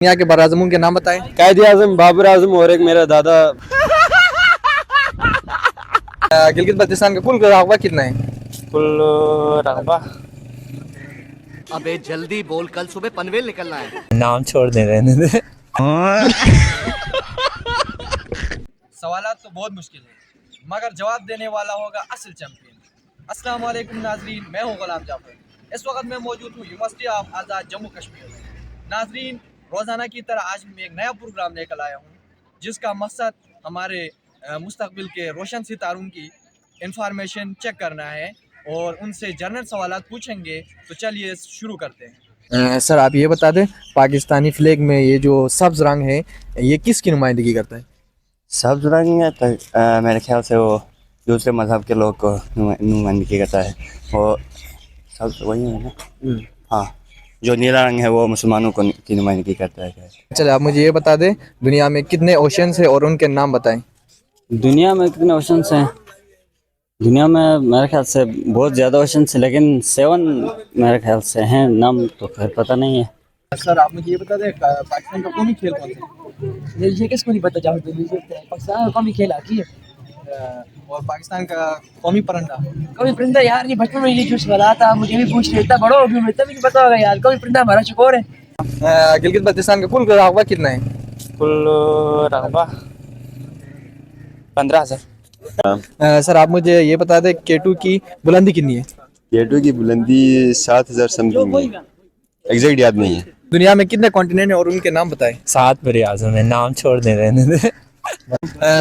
दुनिया के बराज़मों के नाम बताएं। कायद आजम, बाबर आजम और एक मेरा दादा। गिलगित बल्तिस्तान का कुल रकबा कितना है? कुल रकबा अबे जल्दी बोल, कल सुबह पनवेल निकलना है। नाम छोड़ दे रहने दे। सवालात तो बहुत मुश्किल है मगर जवाब देने वाला होगा असल चैंपियन। अस्सलाम वालेकुम नाजरीन, मैं हूं गुलाम जाफर। इस वक्त मैं मौजूद हूं यूनिवर्सिटी ऑफ आज़ाद जम्मू कश्मीर में। नाजरीन, रोज़ाना की तरह आज मैं एक नया प्रोग्राम लेकर आया हूं जिसका मकसद हमारे मुस्तकबिल के रोशन सितारों की इंफॉर्मेशन चेक करना है और उनसे जनरल सवालात पूछेंगे। तो चलिए शुरू करते हैं। सर आप ये बता दें, पाकिस्तानी फ्लैग में ये जो सब्ज़ रंग है ये किसकी नुमाइंदगी करता है? सब रंग है तो मेरे ख्याल से वो दूसरे मज़हब के लोग को नुमाइंदगी करता है। वो सब वही है ना। हाँ, जो नीला रंग है वो मुसलमानों को की नुमाइंदगी करता है। चलिए आप मुझे ये बता दें, दुनिया में कितने ओशंस है और उनके नाम बताएं। दुनिया में कितने ओशंस हैं? दुनिया में मेरे ख्याल से बहुत ज़्यादा ओशंस हैं, लेकिन 7 मेरे ख्याल से हैं। नाम तो खैर पता नहीं है। सर आप मुझे ये बता दें, पाकिस्तान का कौमी खेल कौन सा ये किसको नहीं पता? जाओ पाकिस्तान का कौमी खेल हॉकी है। है? और पाकिस्तान का कौमी परिंदा? कौमी परिंदा यार, ये बचपन में ये जो सवाल था मुझे भी पूछ रहे, इतना बड़ा हो गया तभी नहीं पता होगा यार। कौमी परिंदा हमारा चकोर है। गिलगित बल्तिस्तान का कुल रकबा कितना है? कुल रकबा 15,000। सर आप मुझे ये बता दें, केटू की बुलंदी कितनी है? केटू की बुलंदी 7,000 समथिंग है, एग्जैक्ट याद नहीं है। दुनिया में कितने कॉन्टिनेंट हैं और उनके नाम बताएं। 7 बड़े आजम है, नाम छोड़ दे रहने दे।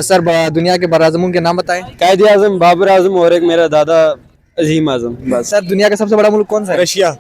सर दुनिया के बराज़मों के नाम बताएं। कायद आजम, बाबर आजम और एक मेरा दादा अजीम आजम। सर दुनिया का सबसे बड़ा मुल्क कौन सा है? रशिया।